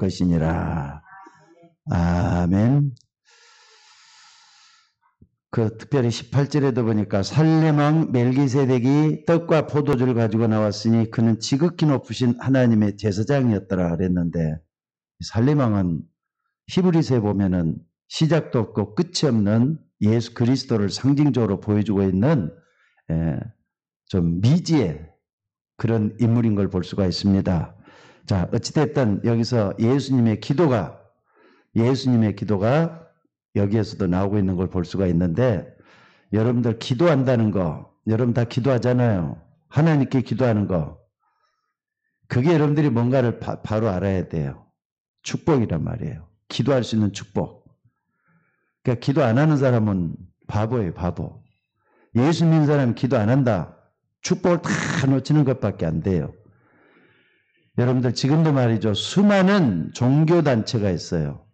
것이니라. 아멘. 특별히 18절에도 보니까 살렘왕 멜기세덱이 떡과 포도주를 가지고 나왔으니 그는 지극히 높으신 하나님의 제사장이었더라 그랬는데, 살렘왕은 히브리서에 보면은 시작도 없고 끝이 없는 예수 그리스도를 상징적으로 보여주고 있는 좀 미지의 그런 인물인 걸 볼 수가 있습니다. 자, 어찌됐든 여기서 예수님의 기도가 여기에서도 나오고 있는 걸 볼 수가 있는데, 여러분들 기도한다는 거, 여러분 다 기도하잖아요. 하나님께 기도하는 거. 그게 여러분들이 뭔가를 바로 알아야 돼요. 축복이란 말이에요. 기도할 수 있는 축복. 그러니까 기도 안 하는 사람은 바보예요, 바보. 예수 믿는 사람이 기도 안 한다. 축복을 다 놓치는 것밖에 안 돼요. 여러분들 지금도 말이죠. 수많은 종교단체가 있어요.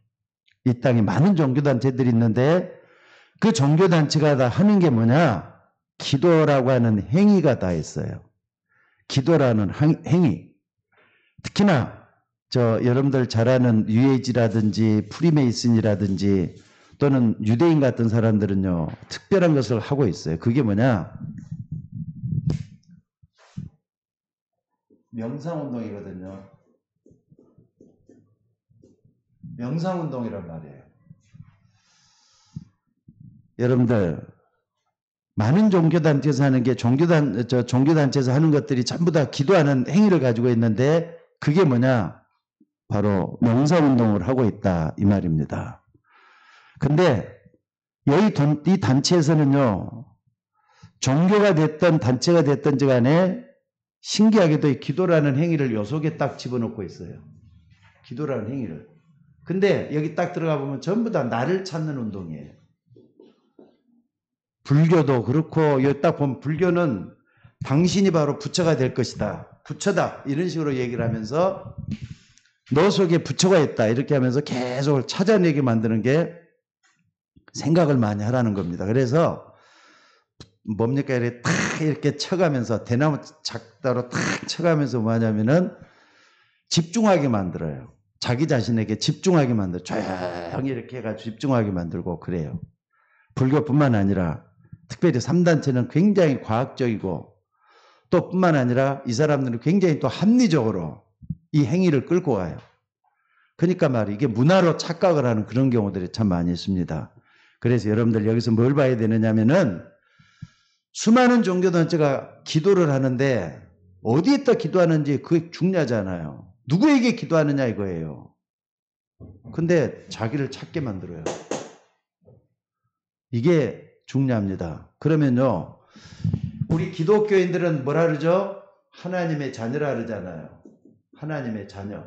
이 땅에 많은 종교단체들이 있는데 그 종교단체가 다 하는 게 뭐냐? 기도라고 하는 행위가 다 있어요. 기도라는 행위. 특히나 여러분들 잘 아는 뉴에이지라든지 프리메이슨이라든지 또는 유대인 같은 사람들은요. 특별한 것을 하고 있어요. 그게 뭐냐? 명상운동이거든요. 명상운동이란 말이에요. 여러분들 많은 종교단체에서 하는 게 종교단체에서 하는 것들이 전부 다 기도하는 행위를 가지고 있는데 그게 뭐냐? 바로 명상운동을 하고 있다 이 말입니다. 근데 이 단체에서는요. 종교가 됐든 단체가 됐든지 간에 신기하게도 이 기도라는 행위를 요 속에 딱 집어넣고 있어요. 기도라는 행위를. 근데 여기 딱 들어가 보면 전부 다 나를 찾는 운동이에요. 불교도 그렇고 여기 딱 보면 불교는 당신이 바로 부처가 될 것이다. 부처다. 이런 식으로 얘기를 하면서 너 속에 부처가 있다. 이렇게 하면서 계속 찾아내게 만드는 게 생각을 많이 하라는 겁니다. 그래서 뭡니까? 이렇게 탁 이렇게 쳐가면서 대나무 작다로 탁 쳐가면서 뭐하냐면은 집중하게 만들어요. 자기 자신에게 집중하게 만들어. 조용히 이렇게 해가지고 집중하게 만들고 그래요. 불교뿐만 아니라 특별히 3단체는 굉장히 과학적이고 또 뿐만 아니라 이 사람들은 굉장히 또 합리적으로 이 행위를 끌고 가요. 그러니까 말이에요. 이게 문화로 착각을 하는 그런 경우들이 참 많이 있습니다. 그래서 여러분들 여기서 뭘 봐야 되느냐면은 수많은 종교단체가 기도를 하는데 어디에다 기도하는지 그게 중요하잖아요. 누구에게 기도하느냐 이거예요. 근데 자기를 찾게 만들어요. 이게 중요합니다. 그러면요. 우리 기독교인들은 뭐라 그러죠? 하나님의 자녀라 그러잖아요. 하나님의 자녀.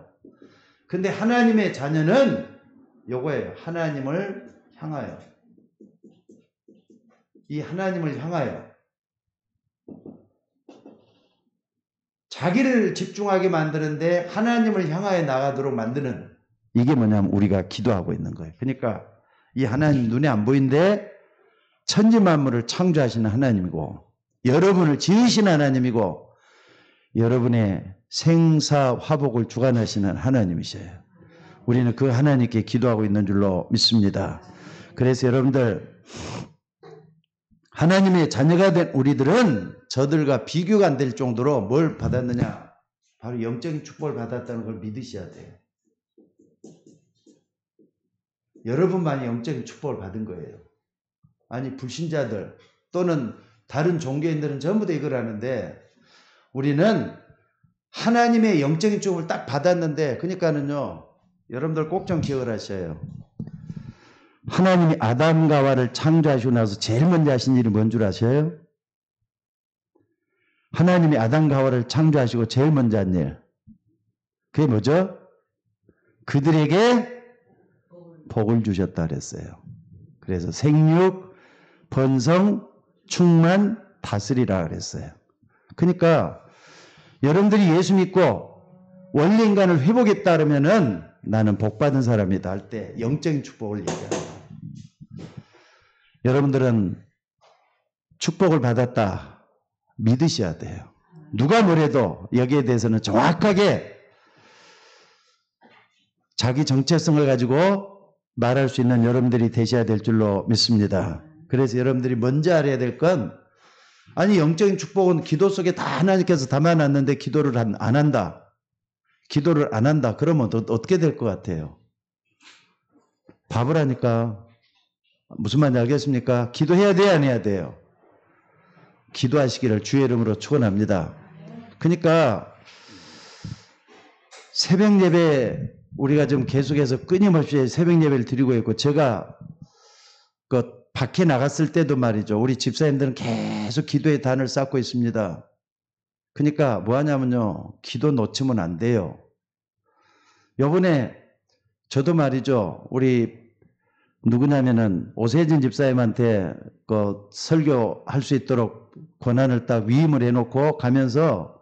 근데 하나님의 자녀는 요거예요. 하나님을 향하여. 이 하나님을 향하여. 자기를 집중하게 만드는데 하나님을 향하여 나가도록 만드는 이게 뭐냐면 우리가 기도하고 있는 거예요. 그러니까 이 하나님 눈에 안 보이는데 천지만물을 창조하시는 하나님이고 여러분을 지으신 하나님이고 여러분의 생사화복을 주관하시는 하나님이셔요. 우리는 그 하나님께 기도하고 있는 줄로 믿습니다. 그래서 여러분들 하나님의 자녀가 된 우리들은 저들과 비교가 안 될 정도로 뭘 받았느냐? 바로 영적인 축복을 받았다는 걸 믿으셔야 돼요. 여러분만이 영적인 축복을 받은 거예요. 아니 불신자들 또는 다른 종교인들은 전부 다 이걸 하는데 우리는 하나님의 영적인 축복을 딱 받았는데 그러니까는요. 여러분들 꼭 좀 기억을 하셔요. 하나님이 아담과 하와를 창조하시고 나서 제일 먼저 하신 일이 뭔 줄 아세요? 하나님이 아담과 하와를 창조하시고 제일 먼저 한 일. 그게 뭐죠? 그들에게 복을 주셨다 그랬어요. 그래서 생육, 번성, 충만, 다스리라 그랬어요. 그러니까 여러분들이 예수 믿고 원래 인간을 회복했다 그러면은 나는 복받은 사람이다 할 때 영적인 축복을 얘기합니다. 여러분들은 축복을 받았다 믿으셔야 돼요. 누가 뭐래도 여기에 대해서는 정확하게 자기 정체성을 가지고 말할 수 있는 여러분들이 되셔야 될 줄로 믿습니다. 그래서 여러분들이 먼저 알아야 될 건, 아니 영적인 축복은 기도 속에 다 하나님께서 담아놨는데 기도를 안 한다. 기도를 안 한다. 그러면 어떻게 될 것 같아요? 바보라니까. 무슨 말인지 알겠습니까? 기도해야 돼요, 안 해야 돼요? 기도하시기를 주의 이름으로 축원합니다. 그러니까 새벽 예배 우리가 지금 계속해서 끊임없이 새벽 예배를 드리고 있고, 제가 그 밖에 나갔을 때도 말이죠, 우리 집사님들은 계속 기도의 단을 쌓고 있습니다. 그러니까 뭐 하냐면요, 기도 놓치면 안 돼요. 요번에 저도 말이죠, 우리 누구냐면은 오세진 집사님한테 그 설교할 수 있도록 권한을 딱 위임을 해놓고 가면서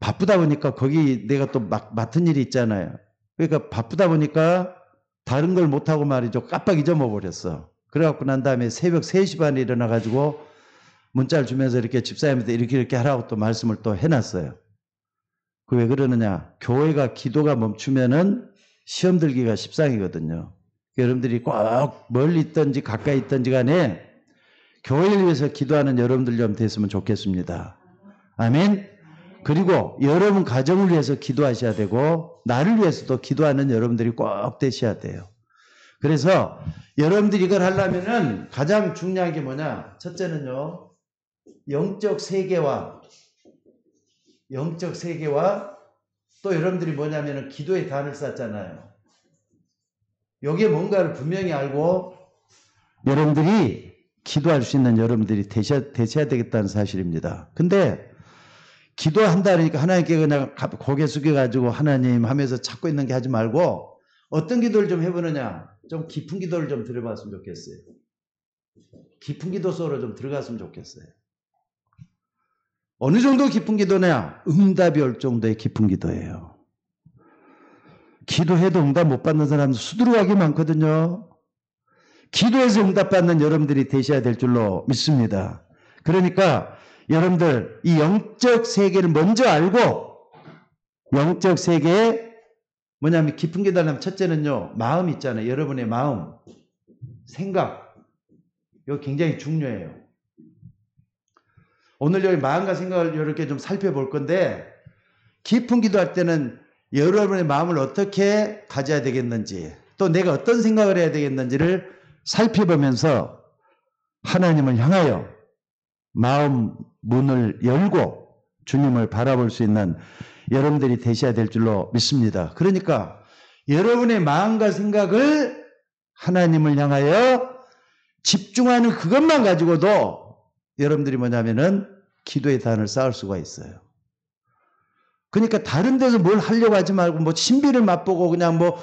바쁘다 보니까 거기 내가 또 맡은 일이 있잖아요. 그러니까 바쁘다 보니까 다른 걸 못하고 말이죠, 깜빡 잊어버렸어. 그래갖고 난 다음에 새벽 3시 반에 일어나가지고 문자를 주면서 이렇게 집사님한테 이렇게 하라고 또 말씀을 또 해놨어요. 그 왜 그러느냐, 교회가 기도가 멈추면은 시험 들기가 십상이거든요. 여러분들이 꼭 멀리 있든지 가까이 있든지 간에 교회를 위해서 기도하는 여러분들 좀 됐으면 좋겠습니다. 아멘. 그리고 여러분 가정을 위해서 기도하셔야 되고, 나를 위해서도 기도하는 여러분들이 꼭 되셔야 돼요. 그래서 여러분들이 이걸 하려면은 가장 중요한 게 뭐냐, 첫째는요, 영적 세계와 또 여러분들이 뭐냐면은 기도의 단을 쌓잖아요. 여기에 뭔가를 분명히 알고 여러분들이 기도할 수 있는 여러분들이 되셔야 되겠다는 사실입니다. 근데 기도한다 그러니까 하나님께 그냥 고개 숙여가지고 하나님 하면서 찾고 있는 게 하지 말고, 어떤 기도를 좀 해보느냐, 좀 깊은 기도를 좀 들어봤으면 좋겠어요. 깊은 기도 속으로 좀 들어갔으면 좋겠어요. 어느 정도 깊은 기도냐? 응답이 올 정도의 깊은 기도예요. 기도해도 응답 못 받는 사람도 수두룩하게 많거든요. 기도해서 응답받는 여러분들이 되셔야 될 줄로 믿습니다. 그러니까 여러분들 이 영적 세계를 먼저 알고, 영적 세계에 뭐냐면 깊은 기도하려면 첫째는요, 마음 있잖아요. 여러분의 마음, 생각, 이거 굉장히 중요해요. 오늘 여기 마음과 생각을 이렇게 좀 살펴볼 건데, 깊은 기도할 때는 여러분의 마음을 어떻게 가져야 되겠는지, 또 내가 어떤 생각을 해야 되겠는지를 살펴보면서 하나님을 향하여 마음 문을 열고 주님을 바라볼 수 있는 여러분들이 되셔야 될 줄로 믿습니다. 그러니까 여러분의 마음과 생각을 하나님을 향하여 집중하는 그것만 가지고도 여러분들이 뭐냐면은 기도의 단을 쌓을 수가 있어요. 그러니까 다른 데서 뭘 하려고 하지 말고, 뭐 신비를 맛보고 그냥 뭐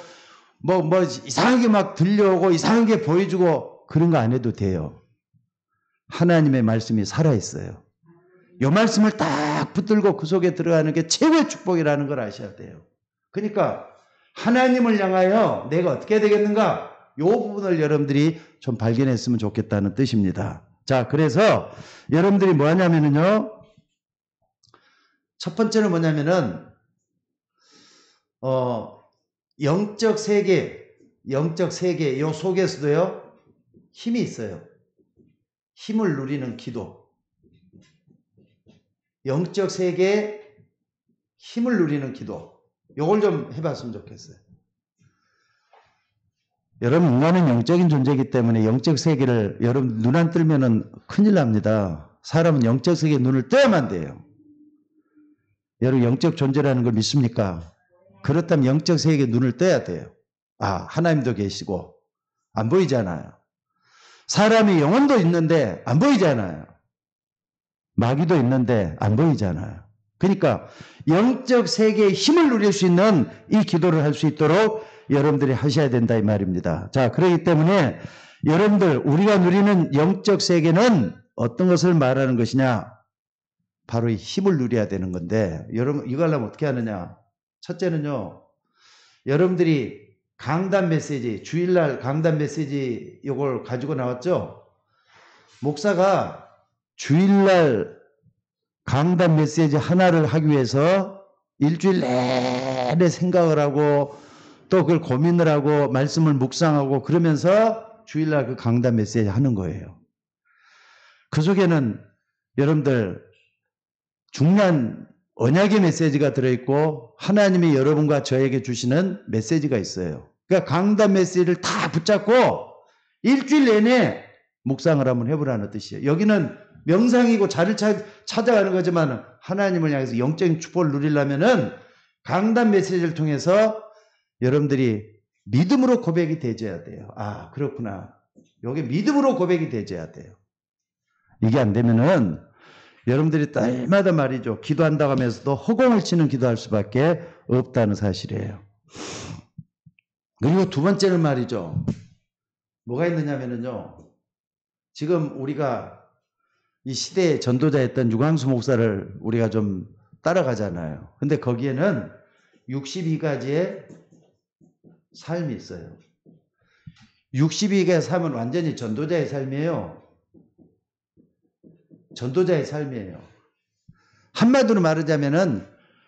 이상하게 막 들려오고 이상하게 보여주고 그런 거 안 해도 돼요. 하나님의 말씀이 살아있어요. 이 말씀을 딱 붙들고 그 속에 들어가는 게 최고의 축복이라는 걸 아셔야 돼요. 그러니까 하나님을 향하여 내가 어떻게 해야 되겠는가? 이 부분을 여러분들이 좀 발견했으면 좋겠다는 뜻입니다. 자, 그래서 여러분들이 뭐 하냐면은요, 첫 번째는 뭐냐면은 영적 세계 요 속에서도요 힘이 있어요. 힘을 누리는 기도. 영적 세계에 힘을 누리는 기도. 요걸 좀 해봤으면 좋겠어요. 여러분, 인간은 영적인 존재이기 때문에 영적 세계를 여러분 눈 안 뜨면은 큰일 납니다. 사람은 영적 세계에 눈을 떠야만 돼요. 여러분, 영적 존재라는 걸 믿습니까? 그렇다면 영적 세계에 눈을 떠야 돼요. 아, 하나님도 계시고 안 보이잖아요. 사람이 영혼도 있는데 안 보이잖아요. 마귀도 있는데 안 보이잖아요. 그러니까 영적 세계의 힘을 누릴 수 있는 이 기도를 할 수 있도록 여러분들이 하셔야 된다 이 말입니다. 자, 그렇기 때문에 여러분들, 우리가 누리는 영적 세계는 어떤 것을 말하는 것이냐? 바로 이 힘을 누려야 되는 건데, 여러분 이거 하려면 어떻게 하느냐? 첫째는요, 여러분들이 강단 메시지, 주일날 강단 메시지 이걸 가지고 나왔죠? 목사가 주일날 강단 메시지 하나를 하기 위해서 일주일 내내 생각을 하고 또 그걸 고민을 하고 말씀을 묵상하고 그러면서 주일날 그 강단 메시지 하는 거예요. 그 속에는 여러분들 중요한 언약의 메시지가 들어있고 하나님이 여러분과 저에게 주시는 메시지가 있어요. 그러니까 강단 메시지를 다 붙잡고 일주일 내내 묵상을 한번 해보라는 뜻이에요. 여기는 명상이고 자를 찾아가는 거지만 하나님을 향해서 영적인 축복을 누리려면은 강단 메시지를 통해서 여러분들이 믿음으로 고백이 되져야 돼요. 아, 그렇구나. 여기 믿음으로 고백이 되져야 돼요. 이게 안 되면은 여러분들이 날마다 말이죠. 기도한다고 하면서도 허공을 치는 기도할 수밖에 없다는 사실이에요. 그리고 두 번째는 말이죠. 뭐가 있느냐면요. 지금 우리가 이 시대의 전도자였던 유광수 목사를 우리가 좀 따라가잖아요. 근데 거기에는 62가지의 삶이 있어요. 62가지의 삶은 완전히 전도자의 삶이에요. 전도자의 삶이에요. 한마디로 말하자면은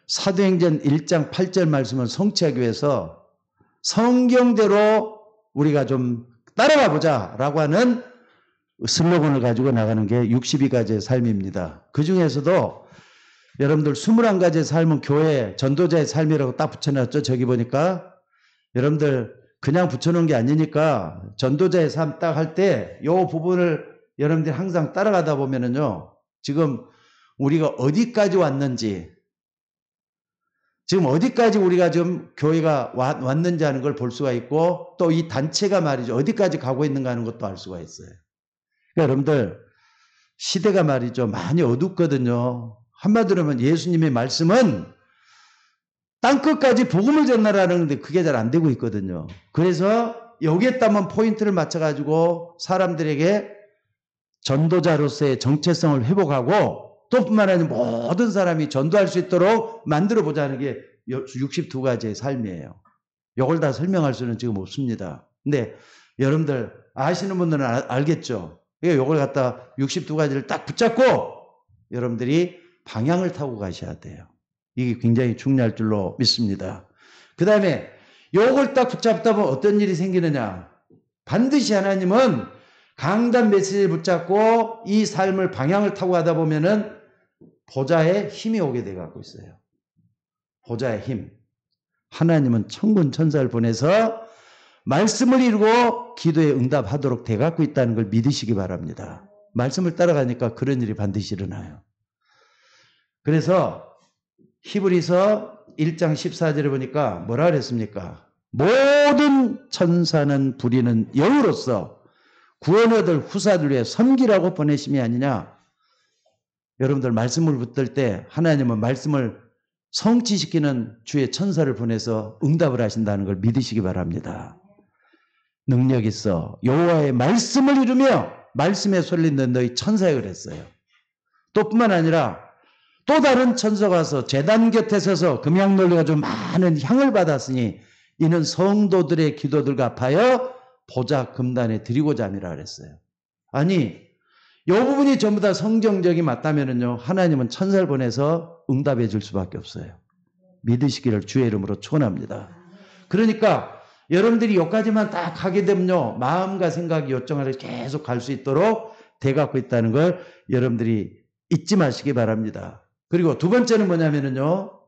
사도행전 1장 8절 말씀을 성취하기 위해서 성경대로 우리가 좀 따라가 보자라고 하는 슬로건을 가지고 나가는 게 62가지의 삶입니다. 그 중에서도 여러분들 21가지의 삶은 교회 전도자의 삶이라고 딱 붙여놨죠. 저기 보니까 여러분들 그냥 붙여놓은 게 아니니까 전도자의 삶 딱 할 때 이 부분을 여러분들이 항상 따라가다 보면은요. 지금 우리가 어디까지 왔는지 지금 어디까지 우리가 지금 교회가 왔는지 하는 걸 볼 수가 있고 또 이 단체가 말이죠. 어디까지 가고 있는가 하는 것도 알 수가 있어요. 그러니까 여러분들 시대가 말이죠. 많이 어둡거든요. 한마디로 하면 예수님의 말씀은 땅끝까지 복음을 전달하는데 그게 잘 안 되고 있거든요. 그래서 여기에다만 포인트를 맞춰가지고 사람들에게 전도자로서의 정체성을 회복하고 또 뿐만 아니라 모든 사람이 전도할 수 있도록 만들어 보자는 게 62가지의 삶이에요. 이걸 다 설명할 수는 지금 없습니다. 근데 여러분들 아시는 분들은 알겠죠. 그러니까 이걸 갖다 62가지를 딱 붙잡고 여러분들이 방향을 타고 가셔야 돼요. 이게 굉장히 중요할 줄로 믿습니다. 그 다음에 이걸 딱 붙잡다 보면 어떤 일이 생기느냐. 반드시 하나님은 강단 메시지를 붙잡고 이 삶을 방향을 타고 가다 보면은 보좌의 힘이 오게 돼 갖고 있어요. 보좌의 힘. 하나님은 천군 천사를 보내서 말씀을 이루고 기도에 응답하도록 돼 갖고 있다는 걸 믿으시기 바랍니다. 말씀을 따라가니까 그런 일이 반드시 일어나요. 그래서 히브리서 1장 14절에 보니까 뭐라 그랬습니까? 모든 천사는 부리는 영으로서 구원 얻을 후사들 위해 섬기라고 보내심이 아니냐. 여러분들 말씀을 붙들 때 하나님은 말씀을 성취시키는 주의 천사를 보내서 응답을 하신다는 걸 믿으시기 바랍니다. 능력 있어 여호와의 말씀을 이루며 말씀에 소리는 너희 천사에 그랬어요. 또 뿐만 아니라 또 다른 천사가 와서 제단 곁에 서서 금향놀이 가지고 많은 향을 받았으니 이는 성도들의 기도들과 합하여 보좌 금단에 드리고자 함이라 그랬어요. 아니 이 부분이 전부 다 성경적이 맞다면은요 하나님은 천사를 보내서 응답해 줄 수밖에 없어요. 믿으시기를 주의 이름으로 축원합니다. 그러니까 여러분들이 여기까지만 딱 가게 되면요 마음과 생각이 요청을 계속 갈 수 있도록 돼갖고 있다는 걸 여러분들이 잊지 마시기 바랍니다. 그리고 두 번째는 뭐냐면은요.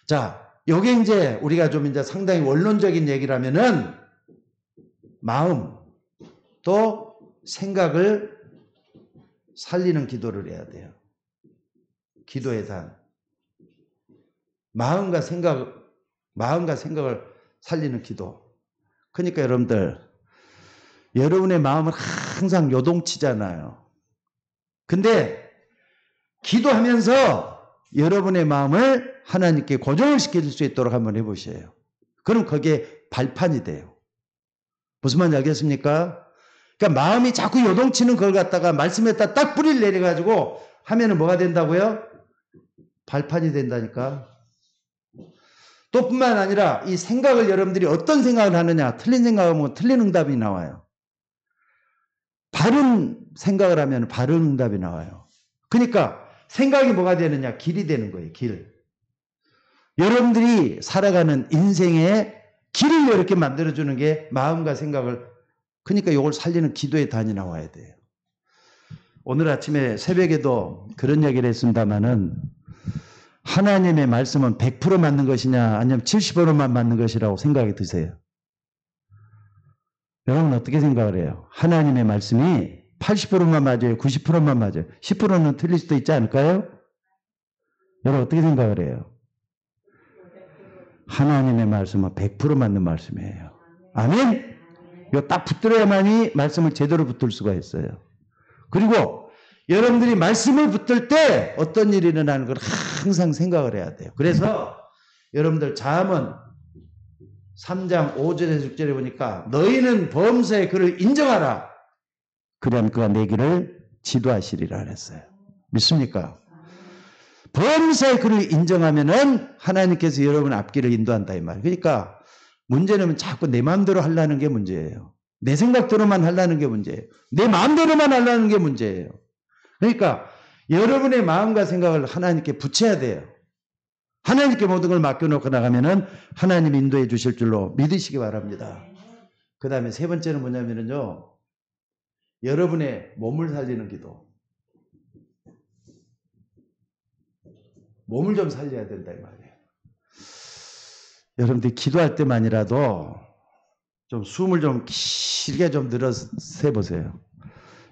자, 요게 이제 우리가 좀 이제 상당히 원론적인 얘기를 하면은 마음 또 생각을 살리는 기도를 해야 돼요. 기도의 단. 마음과 생각을 살리는 기도. 그러니까 여러분들, 여러분의 마음은 항상 요동치잖아요. 근데 기도하면서 여러분의 마음을 하나님께 고정을 시킬 수 있도록 한번 해보셔요. 그럼 거기에 발판이 돼요. 무슨 말인지 알겠습니까? 그러니까 마음이 자꾸 요동치는 걸 갖다가 말씀에다 딱 뿌리를 내려가지고 하면은 뭐가 된다고요? 발판이 된다니까. 또 뿐만 아니라 이 생각을 여러분들이 어떤 생각을 하느냐, 틀린 생각을 하면 틀린 응답이 나와요. 바른 생각을 하면 바른 응답이 나와요. 그러니까 생각이 뭐가 되느냐? 길이 되는 거예요. 길. 여러분들이 살아가는 인생의 길을 이렇게 만들어주는 게 마음과 생각을, 그러니까 이걸 살리는 기도의 단이 나와야 돼요. 오늘 아침에 새벽에도 그런 얘기를 했습니다마는 하나님의 말씀은 100% 맞는 것이냐 아니면 70%만 맞는 것이라고 생각이 드세요? 여러분 어떻게 생각을 해요? 하나님의 말씀이 80%만 맞아요? 90%만 맞아요? 10%는 틀릴 수도 있지 않을까요? 여러분 어떻게 생각을 해요? 하나님의 말씀은 100% 맞는 말씀이에요. 아멘? 이거 딱 붙들어야만이 말씀을 제대로 붙들 수가 있어요. 그리고 여러분들이 말씀을 붙들 때 어떤 일이 일어나는 걸 항상 생각을 해야 돼요. 그래서 여러분들 잠언 3장 5절에서 6절에 보니까 너희는 범사의 그를 인정하라. 그러면 그가 내 길을 지도하시리라 그랬어요. 믿습니까? 범사의 그를 인정하면은 하나님께서 여러분 앞길을 인도한다 이 말이에요. 그러니까 문제는 자꾸 내 마음대로 하려는 게 문제예요. 내 생각대로만 하려는 게 문제예요. 내 마음대로만 하려는 게 문제예요. 그러니까 여러분의 마음과 생각을 하나님께 붙여야 돼요. 하나님께 모든 걸 맡겨놓고 나가면은 하나님 인도해 주실 줄로 믿으시기 바랍니다. 그 다음에 세 번째는 뭐냐면요. 여러분의 몸을 살리는 기도. 몸을 좀 살려야 된다 이 말이에요. 여러분들이 기도할 때만이라도 좀 숨을 좀 길게 좀 늘어서 세보세요.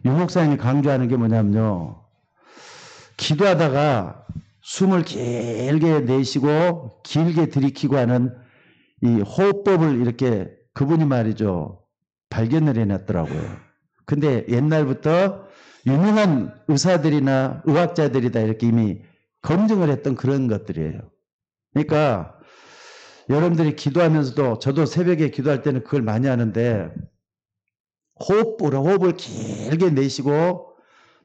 유 목사님이 강조하는 게 뭐냐면요. 기도하다가 숨을 길게 내쉬고 길게 들이키고 하는 이 호흡법을 이렇게 그분이 말이죠. 발견을 해놨더라고요. 근데 옛날부터 유명한 의사들이나 의학자들이 다 이렇게 이미 검증을 했던 그런 것들이에요. 그러니까 여러분들이 기도하면서도 저도 새벽에 기도할 때는 그걸 많이 하는데 호흡을 길게 내쉬고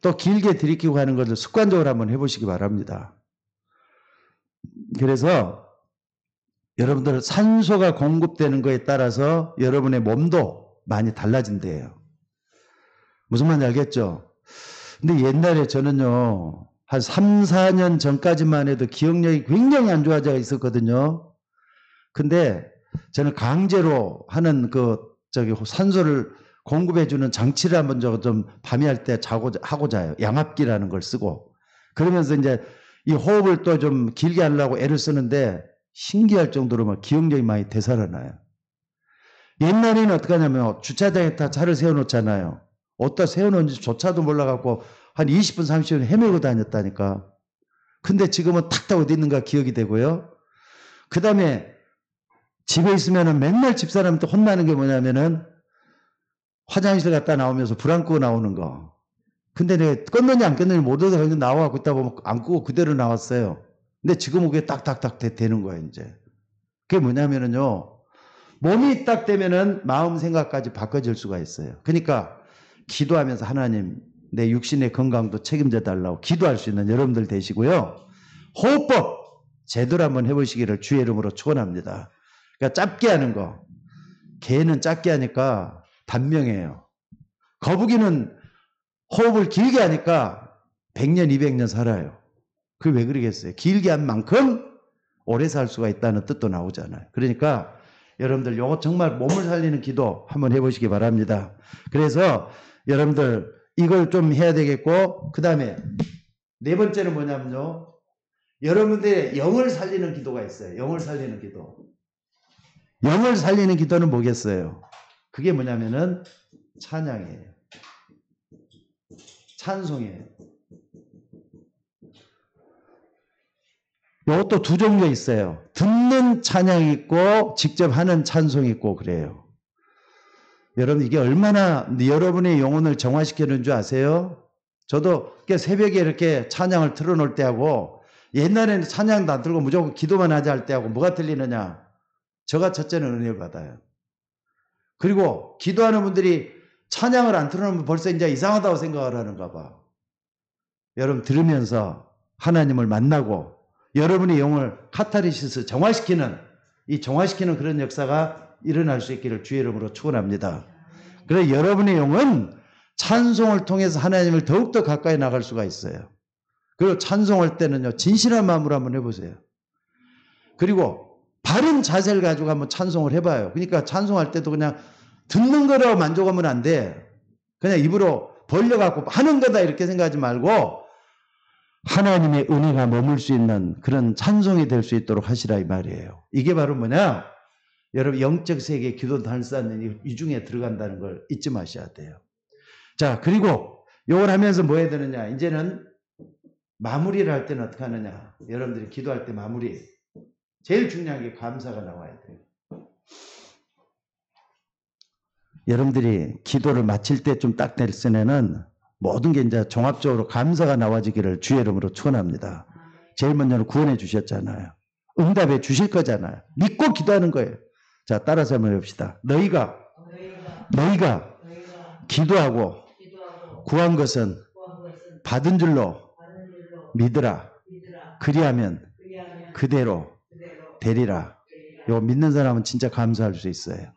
또 길게 들이키고 하는 것을 습관적으로 한번 해보시기 바랍니다. 그래서 여러분들 산소가 공급되는 것에 따라서 여러분의 몸도 많이 달라진대요. 무슨 말인지 알겠죠? 근데 옛날에 저는요. 한 3, 4년 전까지만 해도 기억력이 굉장히 안 좋아져 있었거든요. 근데 저는 강제로 하는 산소를 공급해주는 장치를 한번 좀 밤에 할 때 하고 자요. 양압기라는 걸 쓰고. 그러면서 이제 이 호흡을 또 좀 길게 하려고 애를 쓰는데 신기할 정도로 막 기억력이 많이 되살아나요. 옛날에는 어떻게 하냐면 주차장에 다 차를 세워놓잖아요. 어디다 세워놓은지 조차도 몰라갖고 한 20분, 30분 헤매고 다녔다니까. 근데 지금은 탁탁 어디 있는가 기억이 되고요. 그 다음에 집에 있으면은 맨날 집사람한테 혼나는 게 뭐냐면은 화장실 갔다 나오면서 불 안 끄고 나오는 거. 근데 내가 껐느냐 안 껐느냐 못 얻어서 그냥 나와갖고 있다 보면 안 끄고 그대로 나왔어요. 근데 지금은 그게 딱딱딱 되는 거예요, 이제. 그게 뭐냐면은요. 몸이 딱 되면은 마음 생각까지 바꿔질 수가 있어요. 그러니까 기도하면서 하나님 내 육신의 건강도 책임져 달라고 기도할 수 있는 여러분들 되시고요. 호흡법 제대로 한번 해보시기를 주의 이름으로 축원합니다. 그러니까 짧게 하는 거. 개는 짧게 하니까 단명해요. 거북이는 호흡을 길게 하니까 100년, 200년 살아요. 그게 왜 그러겠어요? 길게 한 만큼 오래 살 수가 있다는 뜻도 나오잖아요. 그러니까 여러분들 요거 정말 몸을 살리는 기도 한번 해보시기 바랍니다. 그래서 여러분들 이걸 좀 해야 되겠고, 그 다음에 네 번째는 뭐냐면요. 여러분들의 영을 살리는 기도가 있어요. 영을 살리는 기도. 영을 살리는 기도는 뭐겠어요? 그게 뭐냐면은 찬양이에요. 찬송이에요. 이것도 두 종류 있어요. 듣는 찬양이 있고 직접 하는 찬송이 있고 그래요. 여러분 이게 얼마나 여러분의 영혼을 정화시키는 줄 아세요? 저도 새벽에 이렇게 찬양을 틀어놓을 때하고 옛날에는 찬양도 안 틀고 무조건 기도만 하자 할 때하고 뭐가 틀리느냐? 저가 첫째는 은혜를 받아요. 그리고 기도하는 분들이 찬양을 안 틀어놓으면 벌써 이제 이상하다고 생각을 하는가 봐. 여러분 들으면서 하나님을 만나고 여러분의 영을 카타르시스 정화시키는 이 정화시키는 그런 역사가 일어날 수 있기를 주의 이름으로 축원합니다. 그래서 여러분의 영은 찬송을 통해서 하나님을 더욱더 가까이 나갈 수가 있어요. 그리고 찬송할 때는요 진실한 마음으로 한번 해보세요. 그리고 바른 자세를 가지고 한번 찬송을 해봐요. 그러니까 찬송할 때도 그냥 듣는 거라고 만족하면 안 돼. 그냥 입으로 벌려갖고 하는 거다 이렇게 생각하지 말고 하나님의 은혜가 머물 수 있는 그런 찬송이 될 수 있도록 하시라 이 말이에요. 이게 바로 뭐냐? 여러분 영적 세계 기도 단수하는 이 중에 들어간다는 걸 잊지 마셔야 돼요. 자, 그리고 이걸 하면서 뭐 해야 되느냐? 이제는 마무리를 할 때는 어떻게 하느냐? 여러분들이 기도할 때 마무리. 제일 중요한 게 감사가 나와야 돼요. 여러분들이 기도를 마칠 때 좀 딱 될 때는 모든 게 이제 종합적으로 감사가 나와지기를 주의 이름으로 축원합니다. 제일 먼저는 구원해 주셨잖아요. 응답해 주실 거잖아요. 믿고 기도하는 거예요. 자, 따라서 한번 해봅시다. 너희가 기도하고 구한 것은 받은 줄로 믿으라. 그리하면 그대로 되리라. 이거 믿는 사람은 진짜 감사할 수 있어요.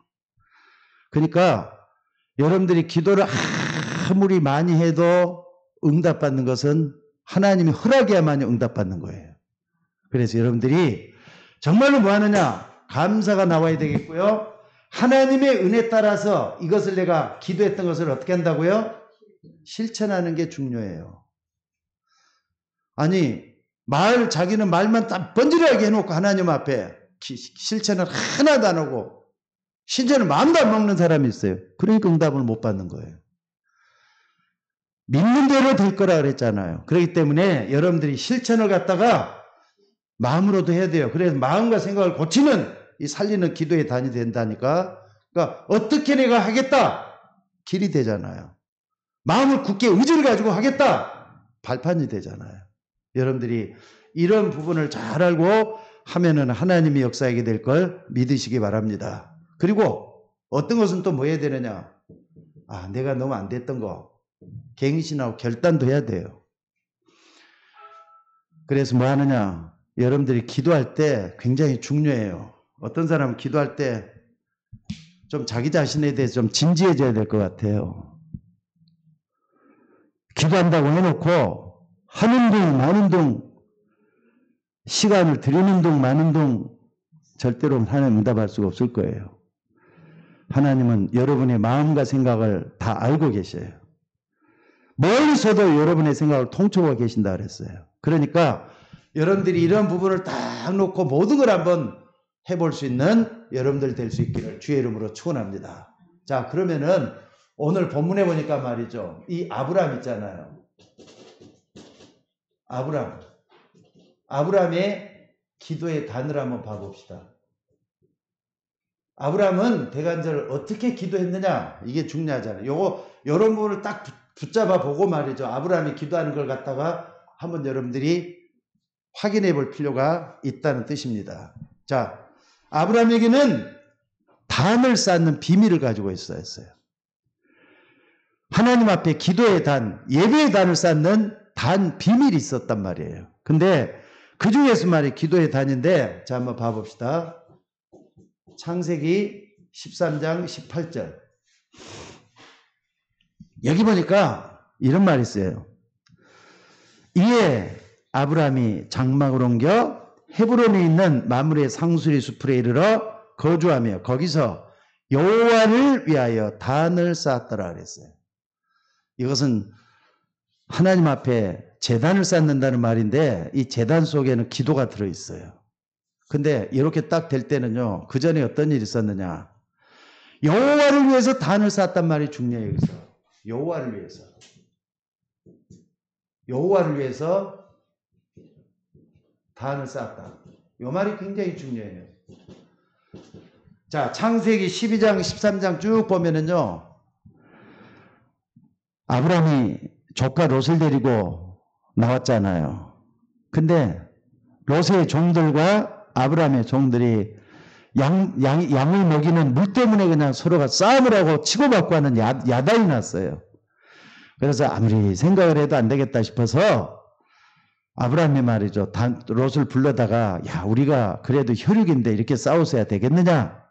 그러니까 여러분들이 기도를 아무리 많이 해도 응답받는 것은 하나님이 허락해야만 응답받는 거예요. 그래서 여러분들이 정말로 뭐 하느냐? 감사가 나와야 되겠고요. 하나님의 은혜 따라서 이것을 내가 기도했던 것을 어떻게 한다고요? 실천하는 게 중요해요. 아니 자기는 말만 딱 번지르하게 해놓고 하나님 앞에 실천을 하나도 안 하고 실제는 마음도 안 먹는 사람이 있어요. 그러니까 응답을 못 받는 거예요. 믿는 대로 될 거라 그랬잖아요. 그렇기 때문에 여러분들이 실천을 갖다가 마음으로도 해야 돼요. 그래서 마음과 생각을 고치는 이 살리는 기도의 단이 된다니까. 그러니까 어떻게 내가 하겠다 길이 되잖아요. 마음을 굳게 의지를 가지고 하겠다 발판이 되잖아요. 여러분들이 이런 부분을 잘 알고 하면은 하나님이 역사하게 될 걸 믿으시기 바랍니다. 그리고 어떤 것은 또 뭐 해야 되느냐? 내가 너무 안 됐던 거 갱신하고 결단도 해야 돼요. 그래서 뭐 하느냐? 여러분들이 기도할 때 굉장히 중요해요. 어떤 사람은 기도할 때 좀 자기 자신에 대해서 좀 진지해져야 될 것 같아요. 기도한다고 해놓고 하는 둥 마는 둥 시간을 들이는 둥 마는 둥 절대로 하나님 응답할 수가 없을 거예요. 하나님은 여러분의 마음과 생각을 다 알고 계셔요. 멀리서도 여러분의 생각을 통촉하고 계신다 그랬어요. 그러니까 여러분들이 이런 부분을 딱 놓고 모든 걸 한번 해볼 수 있는 여러분들 될 수 있기를 주의 이름으로 축원합니다. 자, 그러면은 오늘 본문에 보니까 말이죠. 이 아브람 있잖아요. 아브람의 기도의 단을 한번 봐봅시다. 아브람은 대간절을 어떻게 기도했느냐? 이게 중요하잖아요. 이런 부분을 딱 붙잡아 보고 말이죠. 아브람이 기도하는 걸 갖다가 한번 여러분들이 확인해 볼 필요가 있다는 뜻입니다. 자, 아브람에게는 단을 쌓는 비밀을 가지고 있었어요. 하나님 앞에 기도의 단, 예배의 단을 쌓는 단 비밀이 있었단 말이에요. 근데 그 중에서 말이 기도의 단인데, 자, 한번 봐봅시다. 창세기 13장 18절. 여기 보니까 이런 말이 있어요. 이에 아브람이 장막을 옮겨 헤브론에 있는 마므레 상수리 숲에 이르러 거주하며 거기서 여호와를 위하여 단을 쌓았더라 그랬어요. 이것은 하나님 앞에 제단을 쌓는다는 말인데 이 제단 속에는 기도가 들어있어요. 근데 이렇게 딱 될 때는요, 그 전에 어떤 일이 있었느냐? 여호와를 위해서 단을 쌓았단 말이 중요해요. 여기서 여호와를 위해서 단을 쌓았다. 이 말이 굉장히 중요해요. 자, 창세기 12장 13장 쭉 보면은요, 아브람이 조카 롯을 데리고 나왔잖아요. 근데 롯의 종들과 아브람의 종들이 양을 먹이는 물 때문에 그냥 서로가 싸움을 하고 치고받고 하는 야단이 났어요. 그래서 아무리 생각을 해도 안 되겠다 싶어서 아브람이 말이죠. 롯을 불러다가 야, 우리가 그래도 혈육인데 이렇게 싸웠어야 되겠느냐?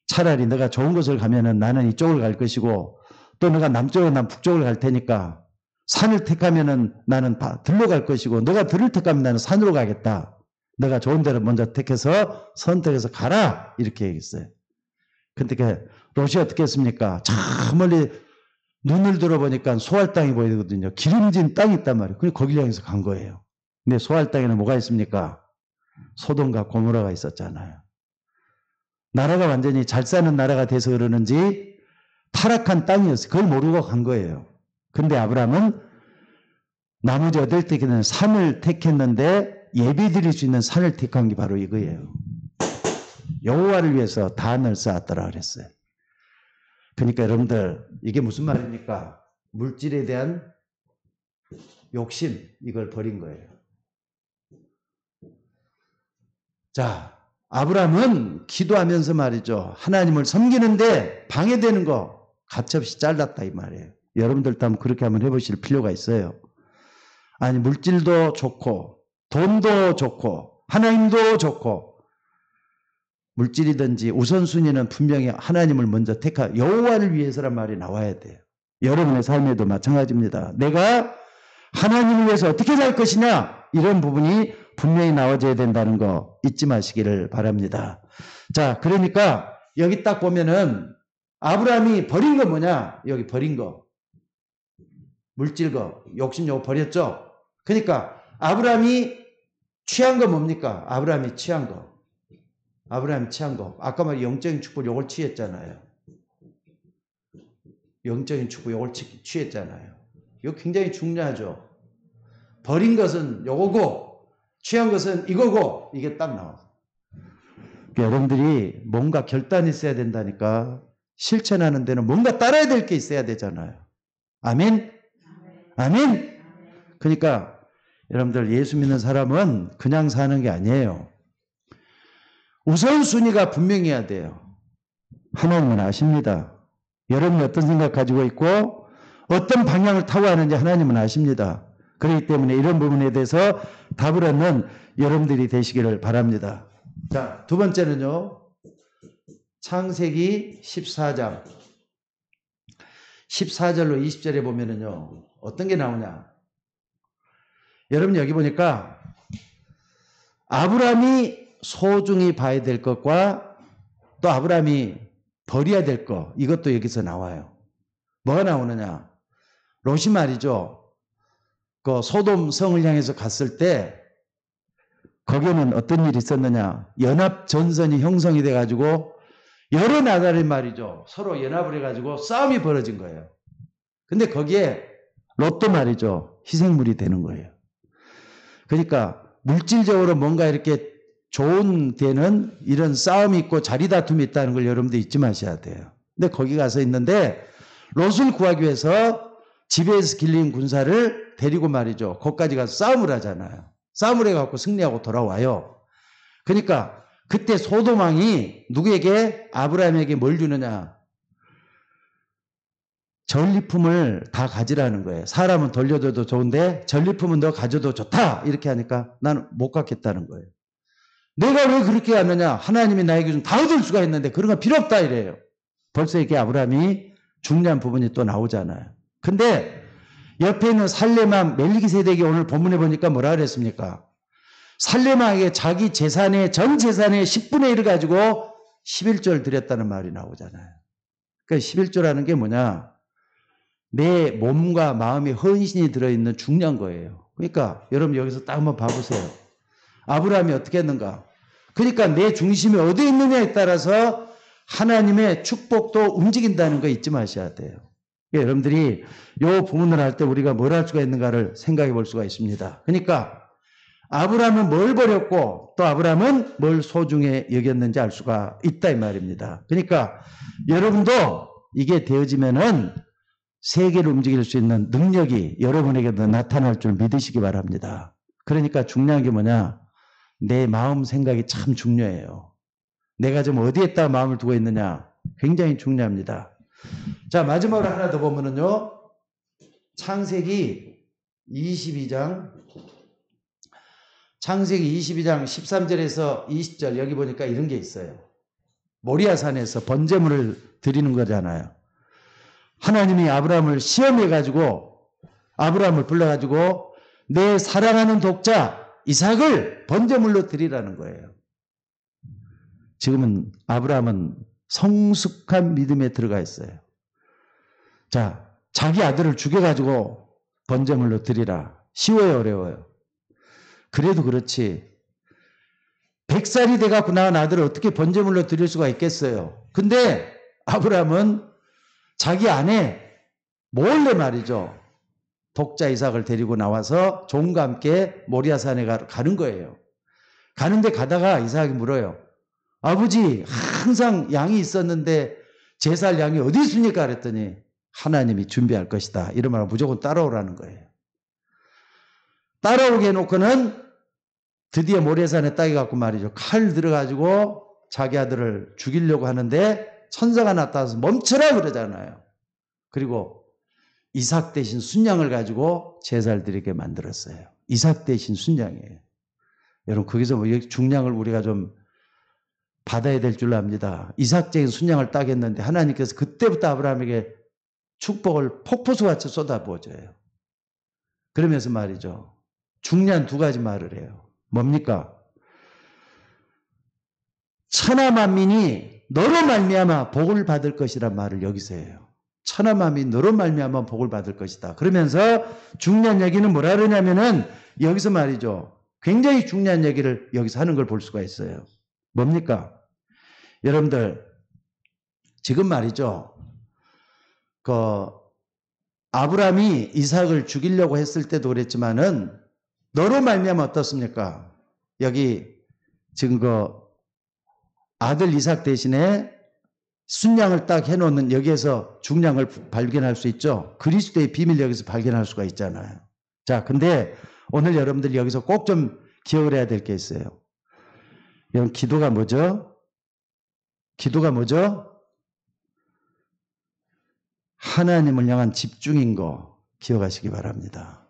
차라리 너가 좋은 곳을 가면은 나는 이쪽을 갈 것이고 또 너가 남쪽에 난 북쪽을 갈 테니까 산을 택하면은 나는 들로 갈 것이고 너가 들을 택하면 나는 산으로 가겠다. 너가 좋은 데를 먼저 택해서 선택해서 가라. 이렇게 얘기했어요. 근데 롯이 어떻게 했습니까? 저 멀리 눈을 들어보니까 소알 땅이 보이거든요. 기름진 땅이 있단 말이에요. 그래서 거기를 향해서 간 거예요. 근데 소알 땅에는 뭐가 있습니까? 소돔과 고모라가 있었잖아요. 나라가 완전히 잘 사는 나라가 돼서 그러는지 타락한 땅이었어요. 그걸 모르고 간 거예요. 근데 아브라함은 나머지 8택에는 산을 택했는데 예배 드릴 수 있는 산을 택한 게 바로 이거예요. 여호와를 위해서 단을 쌓았더라 그랬어요. 그러니까 여러분들 이게 무슨 말입니까? 물질에 대한 욕심, 이걸 버린 거예요. 자, 아브라함은 기도하면서 말이죠. 하나님을 섬기는데 방해되는 거 가차없이 잘랐다 이 말이에요. 여러분들도 한번 그렇게 한번 해보실 필요가 있어요. 아니 물질도 좋고 돈도 좋고 하나님도 좋고 물질이든지 우선순위는 분명히 하나님을 먼저 택하 여호와를 위해서란 말이 나와야 돼요. 여러분의 삶에도 마찬가지입니다. 내가 하나님을 위해서 어떻게 살 것이냐 이런 부분이 분명히 나와줘야 된다는 거 잊지 마시기를 바랍니다. 자, 그러니까 여기 딱 보면은 아브라함이 버린 거 뭐냐? 여기 버린 거. 물질 거, 욕심 요거 버렸죠? 그러니까 아브라함이 취한 거 뭡니까? 아브라함이 취한 거. 아브라함이 취한 거. 아까 말 영적인 축복 요걸 취했잖아요. 영적인 축복 요걸 취했잖아요. 이거 굉장히 중요하죠. 버린 것은 요거고 취한 것은 이거고 이게 딱 나와. 그러니까 여러분들이 뭔가 결단이 있어야 된다니까. 실천하는 데는 뭔가 따라야 될 게 있어야 되잖아요. 아멘? 아멘? 그러니까 여러분들 예수 믿는 사람은 그냥 사는 게 아니에요. 우선순위가 분명해야 돼요. 하나님은 아십니다. 여러분이 어떤 생각 가지고 있고 어떤 방향을 타고 하는지 하나님은 아십니다. 그렇기 때문에 이런 부분에 대해서 답을 얻는 여러분들이 되시기를 바랍니다. 자, 두 번째는요. 창세기 14장 14절로 20절에 보면은요. 어떤 게 나오냐. 여러분 여기 보니까 아브라함이 소중히 봐야 될 것과 또 아브라함이 버려야 될 것, 이것도 여기서 나와요. 뭐가 나오느냐. 롯이 말이죠. 그 소돔 성을 향해서 갔을 때 거기는 어떤 일이 있었느냐. 연합 전선이 형성이 돼가지고 여러 나라를 말이죠. 서로 연합을 해가지고 싸움이 벌어진 거예요. 근데 거기에 롯도 말이죠. 희생물이 되는 거예요. 그러니까 물질적으로 뭔가 이렇게 좋은 데는 이런 싸움이 있고 자리다툼이 있다는 걸 여러분들 잊지 마셔야 돼요. 근데 거기 가서 있는데 롯을 구하기 위해서 지배에서 길린 군사를 데리고 말이죠. 거기까지 가서 싸움을 하잖아요. 싸움을 해갖고 승리하고 돌아와요. 그러니까 그때 소돔 왕이 누구에게? 아브라함에게 뭘 주느냐? 전리품을 다 가지라는 거예요. 사람은 돌려줘도 좋은데 전리품은 너 가져도 좋다. 이렇게 하니까 나는 못 갖겠다는 거예요. 내가 왜 그렇게 하느냐? 하나님이 나에게 좀 다 얻을 수가 있는데 그런 거 필요 없다 이래요. 벌써 이렇게 아브라함이 중요한 부분이 또 나오잖아요. 근데 옆에 있는 살레만 멜기세덱이 오늘 본문에 보니까 뭐라 그랬습니까? 살레만에게 자기 재산의 전 재산의 10분의 1을 가지고 11조를 드렸다는 말이 나오잖아요. 그러니까 11조라는 게 뭐냐? 내 몸과 마음이 헌신이 들어있는 중요한 거예요. 그러니까 여러분 여기서 딱 한번 봐보세요. 아브라함이 어떻게 했는가? 그러니까 내 중심이 어디에 있느냐에 따라서 하나님의 축복도 움직인다는 거 잊지 마셔야 돼요. 그러니까 여러분들이 이 부분을 할 때 우리가 뭘 할 수가 있는가를 생각해 볼 수가 있습니다. 그러니까 아브라함은 뭘 버렸고 또 아브라함은 뭘 소중히 여겼는지 알 수가 있다 이 말입니다. 그러니까 여러분도 이게 되어지면은 세계를 움직일 수 있는 능력이 여러분에게도 나타날 줄 믿으시기 바랍니다. 그러니까 중요한 게 뭐냐? 내 마음 생각이 참 중요해요. 내가 좀 어디에다가 마음을 두고 있느냐? 굉장히 중요합니다. 자, 마지막으로 하나 더 보면은요. 창세기 22장 13절에서 20절 여기 보니까 이런 게 있어요. 모리아산에서 번제물을 드리는 거잖아요. 하나님이 아브라함을 시험해가지고 아브라함을 불러가지고 내 사랑하는 독자 이삭을 번제물로 드리라는 거예요. 지금은 아브라함은 성숙한 믿음에 들어가 있어요. 자, 자기 아들을 죽여가지고 번제물로 드리라. 쉬워요, 어려워요? 그래도 그렇지. 100살이 돼갖고 낳은 아들을 어떻게 번제물로 드릴 수가 있겠어요? 근데 아브라함은 자기 아내 몰래 말이죠. 독자 이삭을 데리고 나와서 종과 함께 모리아산에 가는 거예요. 가는데 가다가 이삭이 물어요. 아버지, 항상 양이 있었는데 제사할 양이 어디 있습니까? 그랬더니 하나님이 준비할 것이다. 이러면 무조건 따라오라는 거예요. 따라오게 해놓고는 드디어 모리아산에 따게 갖고 말이죠. 칼 들어가지고 자기 아들을 죽이려고 하는데 천사가 나타나서 멈춰라 그러잖아요. 그리고 이삭 대신 순양을 가지고 제사를 드리게 만들었어요. 이삭 대신 순양이에요. 여러분 거기서 중량을 우리가 좀 받아야 될 줄 압니다. 이삭 대신 순양을 따겠는데 하나님께서 그때부터 아브라함에게 축복을 폭포수같이 쏟아부어줘요. 그러면서 말이죠. 중요한 두 가지 말을 해요. 뭡니까? 천하 만민이 너로 말미암아 복을 받을 것이란 말을 여기서 해요. 천하 만민이 너로 말미암아 복을 받을 것이다. 그러면서 중요한 얘기는 뭐라 그러냐면은 여기서 말이죠. 굉장히 중요한 얘기를 여기서 하는 걸 볼 수가 있어요. 뭡니까? 여러분들 지금 말이죠. 아브라함이 이삭을 죽이려고 했을 때도 그랬지만은 너로 말미암아 어떻습니까? 여기 지금 아들 이삭 대신에 순양을 딱 해놓는 여기에서 중량을 발견할 수 있죠. 그리스도의 비밀 여기서 발견할 수가 있잖아요. 자, 근데 오늘 여러분들이 여기서 꼭 좀 기억을 해야 될 게 있어요. 여러분 기도가 뭐죠? 기도가 뭐죠? 하나님을 향한 집중인 거 기억하시기 바랍니다.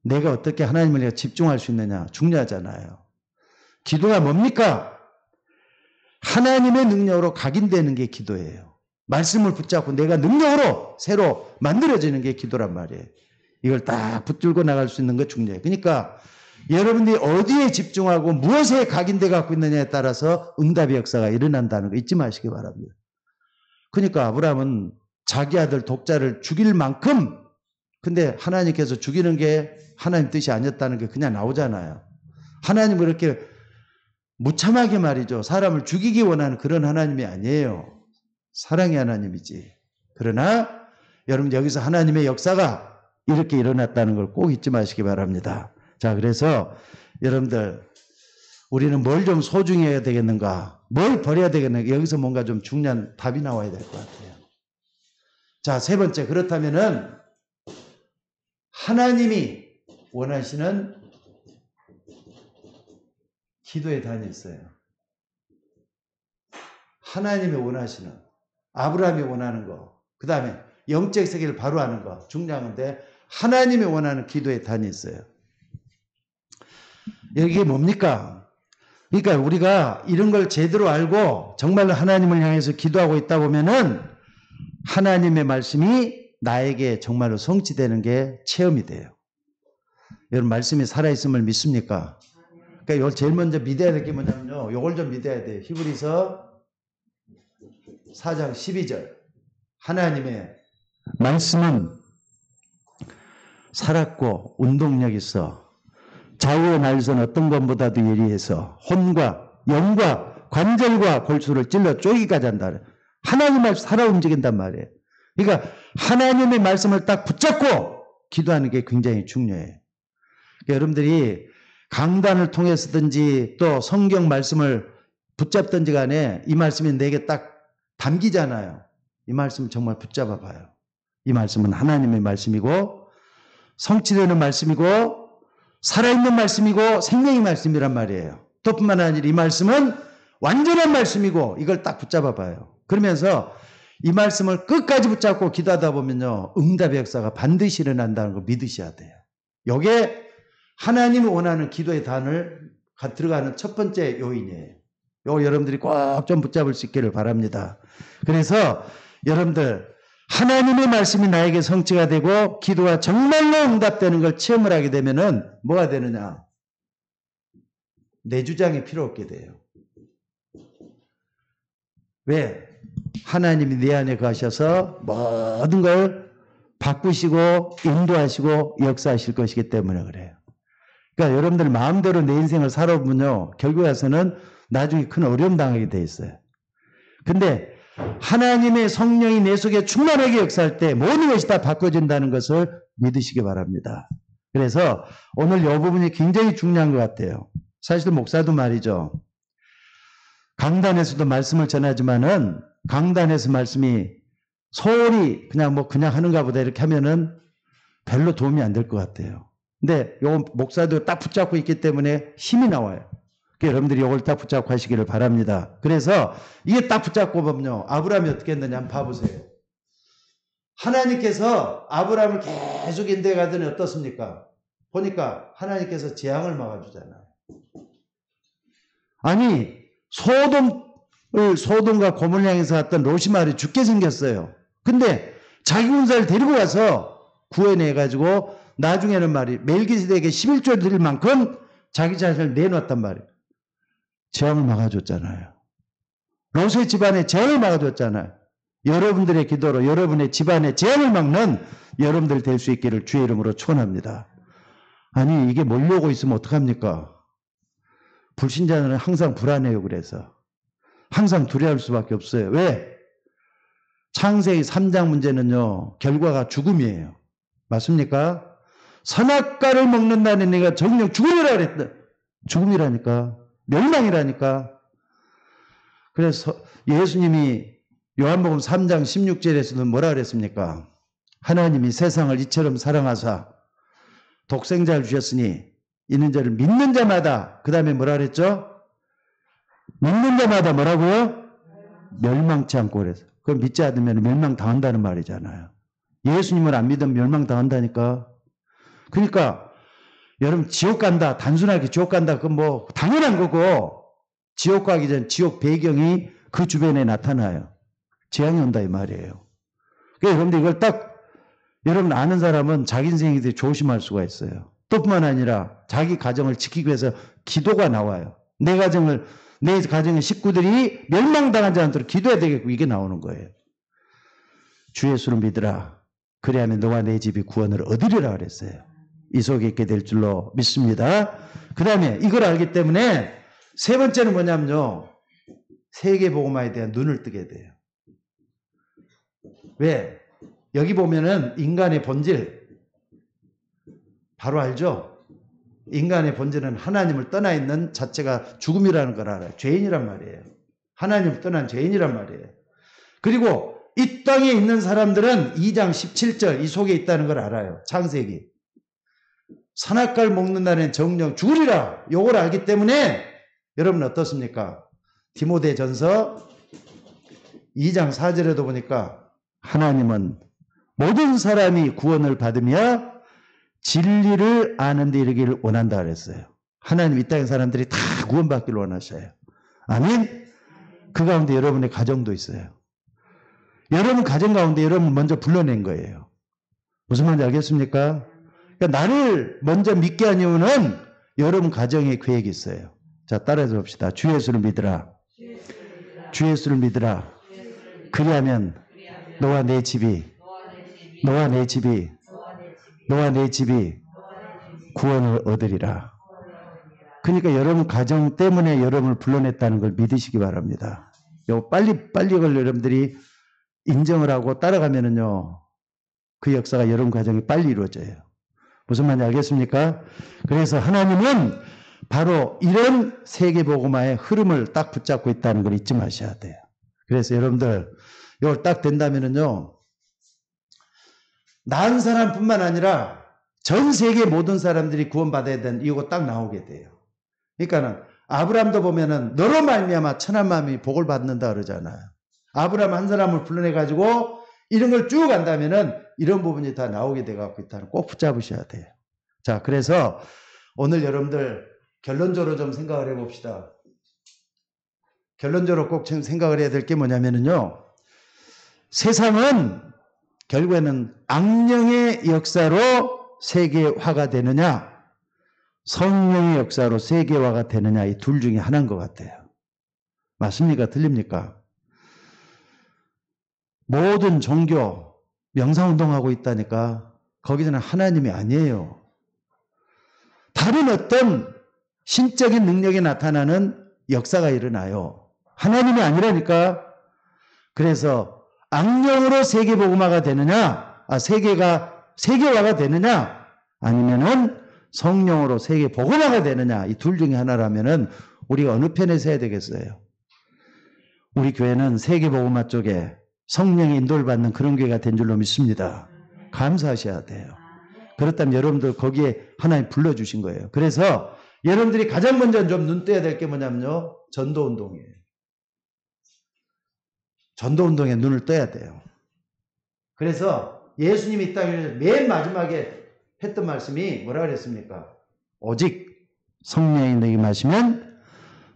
내가 어떻게 하나님을 향해 집중할 수 있느냐 중요하잖아요. 기도가 뭡니까? 하나님의 능력으로 각인되는 게 기도예요. 말씀을 붙잡고 내가 능력으로 새로 만들어지는 게 기도란 말이에요. 이걸 딱 붙들고 나갈 수 있는 거 중요해요. 그러니까 여러분들이 어디에 집중하고 무엇에 각인돼 갖고 있느냐에 따라서 응답의 역사가 일어난다는 거 잊지 마시기 바랍니다. 그러니까 아브라함은 자기 아들 독자를 죽일 만큼 근데 하나님께서 죽이는 게 하나님 뜻이 아니었다는 게 그냥 나오잖아요. 하나님은 그렇게 무참하게 말이죠. 사람을 죽이기 원하는 그런 하나님이 아니에요. 사랑의 하나님이지. 그러나 여러분 여기서 하나님의 역사가 이렇게 일어났다는 걸 꼭 잊지 마시기 바랍니다. 자, 그래서 여러분들 우리는 뭘 좀 소중히 해야 되겠는가? 뭘 버려야 되겠는가? 여기서 뭔가 좀 중요한 답이 나와야 될 것 같아요. 자, 세 번째 그렇다면은 하나님이 원하시는 기도의 단이 있어요. 하나님이 원하시는 아브라함이 원하는 거 그 다음에 영적 세계를 바로 하는 거 중요한데 하나님이 원하는 기도의 단이 있어요. 이게 뭡니까? 그러니까 우리가 이런 걸 제대로 알고 정말로 하나님을 향해서 기도하고 있다 보면은 하나님의 말씀이 나에게 정말로 성취되는 게 체험이 돼요. 여러분 말씀이 살아있음을 믿습니까? 그러니까 이걸 제일 먼저 믿어야 될 게 뭐냐면요. 이걸 좀 믿어야 돼요. 히브리서 4장 12절 하나님의 말씀은 살았고 운동력 있어 좌우의 날선 어떤 것보다도 예리해서 혼과 영과 관절과 골수를 찔러 쪼기까지 한다. 하나님 말씀 살아 움직인단 말이에요. 그러니까 하나님의 말씀을 딱 붙잡고 기도하는 게 굉장히 중요해요. 그러니까 여러분들이 강단을 통해서든지 또 성경 말씀을 붙잡든지 간에 이 말씀이 내게 딱 담기잖아요. 이 말씀 정말 붙잡아 봐요. 이 말씀은 하나님의 말씀이고 성취되는 말씀이고 살아있는 말씀이고 생명의 말씀이란 말이에요. 또 뿐만 아니라 이 말씀은 완전한 말씀이고 이걸 딱 붙잡아 봐요. 그러면서 이 말씀을 끝까지 붙잡고 기도하다 보면요. 응답의 역사가 반드시 일어난다는 걸 믿으셔야 돼요. 이게 하나님이 원하는 기도의 단을 들어가는 첫 번째 요인이에요. 이거 여러분들이 꼭 좀 붙잡을 수 있기를 바랍니다. 그래서 여러분들 하나님의 말씀이 나에게 성취가 되고 기도가 정말로 응답되는 걸 체험을 하게 되면은 뭐가 되느냐? 내 주장이 필요 없게 돼요. 왜? 하나님이 내 안에 거하셔서 모든 걸 바꾸시고 인도하시고 역사하실 것이기 때문에 그래요. 그러니까 여러분들 마음대로 내 인생을 살아보면요, 결국에 와서는 나중에 큰 어려움 당하게 돼 있어요. 근데 하나님의 성령이 내 속에 충만하게 역사할 때 모든 것이 다 바꿔진다는 것을 믿으시기 바랍니다. 그래서 오늘 이 부분이 굉장히 중요한 것 같아요. 사실 목사도 말이죠. 강단에서도 말씀을 전하지만은 강단에서 말씀이 소홀히 그냥 하는가 보다 이렇게 하면은 별로 도움이 안 될 것 같아요. 근데 요 목사도 딱 붙잡고 있기 때문에 힘이 나와요. 그러니까 여러분들이 이걸 딱 붙잡고 하시기를 바랍니다. 그래서 이게 딱 붙잡고 보면요, 아브라함이 어떻게 했느냐 한번 봐보세요. 하나님께서 아브라함을 계속 인도해 가더니 어떻습니까? 보니까 하나님께서 재앙을 막아주잖아요. 아니 소돔과 고모를 향해서 왔던 롯이 말이 죽게 생겼어요. 근데 자기 군사를 데리고 와서 구해내가지고 나중에는 말이 멜기세덱에게 11조 드릴 만큼 자기 자신을 내놓았단 말이에요. 재앙을 막아줬잖아요. 롯의 집안에 재앙을 막아줬잖아요. 여러분들의 기도로 여러분의 집안에 재앙을 막는 여러분들 될 수 있기를 주의 이름으로 축원합니다. 아니 이게 몰려오고 있으면 어떡합니까? 불신자는 항상 불안해요. 그래서 항상 두려워할 수밖에 없어요. 왜? 창세기 3장 문제는요, 결과가 죽음이에요. 맞습니까? 선악과를 먹는다는 내가 정령 죽음이라 그랬다. 죽음이라니까. 멸망이라니까. 그래서 예수님이 요한복음 3장 16절에서는 뭐라 그랬습니까? 하나님이 세상을 이처럼 사랑하사 독생자를 주셨으니 이는 저를 믿는 자마다, 그 다음에 뭐라 그랬죠? 믿는 자마다 뭐라고요? 멸망치 않고 그래서. 그걸 믿지 않으면 멸망당한다는 말이잖아요. 예수님을 안 믿으면 멸망당한다니까. 그러니까 여러분 지옥 간다, 단순하게 지옥 간다, 그건 뭐 당연한 거고, 지옥 가기 전 지옥 배경이 그 주변에 나타나요. 재앙이 온다 이 말이에요. 그러니까 여러분들 이걸 딱 여러분 아는 사람은 자기 인생에 대해 조심할 수가 있어요. 또 뿐만 아니라 자기 가정을 지키기 위해서 기도가 나와요. 내 가정의 식구들이 멸망당하지 않도록 기도해야 되겠고, 이게 나오는 거예요. 주 예수를 믿으라. 그래야만 너와 내 집이 구원을 얻으리라 그랬어요. 이 속에 있게 될 줄로 믿습니다. 그 다음에 이걸 알기 때문에 세 번째는 뭐냐면요, 세계복음화에 대한 눈을 뜨게 돼요. 왜? 여기 보면은 인간의 본질 바로 알죠? 인간의 본질은 하나님을 떠나 있는 자체가 죽음이라는 걸 알아요. 죄인이란 말이에요. 하나님을 떠난 죄인이란 말이에요. 그리고 이 땅에 있는 사람들은 2장 17절 이 속에 있다는 걸 알아요. 창세기. 선악과를 먹는다는 정령 죽으리라. 요걸 알기 때문에 여러분 어떻습니까? 디모데전서 2장 4절에도 보니까 하나님은 모든 사람이 구원을 받으며 진리를 아는 데 이르기를 원한다 그랬어요. 하나님 이 땅의 사람들이 다 구원받기를 원하셔요. 아멘? 그 가운데 여러분의 가정도 있어요. 여러분 가정 가운데 여러분 먼저 불러낸 거예요. 무슨 말인지 알겠습니까? 그러니까 나를 먼저 믿게 한 이유는 여러분 가정에 계획이 있어요. 자, 따라서 봅시다. 주 예수를 믿으라. 주 예수를 믿으라. 그리하면 너와 내 집이 구원을 얻으리라. 그러니까 여러분 가정 때문에 여러분을 불러냈다는 걸 믿으시기 바랍니다. 빨리 이걸 여러분들이 인정을 하고 따라가면은요, 그 역사가 여러분 가정이 빨리 이루어져요. 무슨 말인지 알겠습니까? 그래서 하나님은 바로 이런 세계복음화의 흐름을 딱 붙잡고 있다는 걸 잊지 마셔야 돼요. 그래서 여러분들 이걸 딱 된다면은요, 난 사람뿐만 아니라 전 세계 모든 사람들이 구원받아야 되는 이유가 딱 나오게 돼요. 그러니까는 아브라함도 보면은 너로 말미암아 천한 만민이 복을 받는다 그러잖아요. 아브라함 한 사람을 불러내 가지고 이런 걸 쭉 간다면은 이런 부분이 다 나오게 돼 갖고 있다는 꼭 붙잡으셔야 돼요. 자, 그래서 오늘 여러분들 결론적으로 좀 생각을 해 봅시다. 결론적으로 꼭 생각을 해야 될 게 뭐냐면은요, 세상은 결국에는 악령의 역사로 세계화가 되느냐, 성령의 역사로 세계화가 되느냐, 이 둘 중에 하나인 것 같아요. 맞습니까? 틀립니까? 모든 종교 명상운동하고 있다니까 거기서는 하나님이 아니에요. 다른 어떤 신적인 능력이 나타나는 역사가 일어나요. 하나님이 아니라니까. 그래서 악령으로 세계복음화가 되느냐, 세계화가 되느냐, 아니면은 성령으로 세계복음화가 되느냐, 이 둘 중에 하나라면은 우리가 어느 편에 서야 되겠어요? 우리 교회는 세계복음화 쪽에 성령의 인도를 받는 그런 교회가 된 줄로 믿습니다. 감사하셔야 돼요. 그렇다면 여러분들 거기에 하나님 불러주신 거예요. 그래서 여러분들이 가장 먼저 좀 눈 떼야 될 게 뭐냐면요, 전도운동이에요. 전도운동에 눈을 떠야 돼요. 그래서 예수님이 이 땅에 맨 마지막에 했던 말씀이 뭐라 그랬습니까? 오직 성령이 너희에게 마시면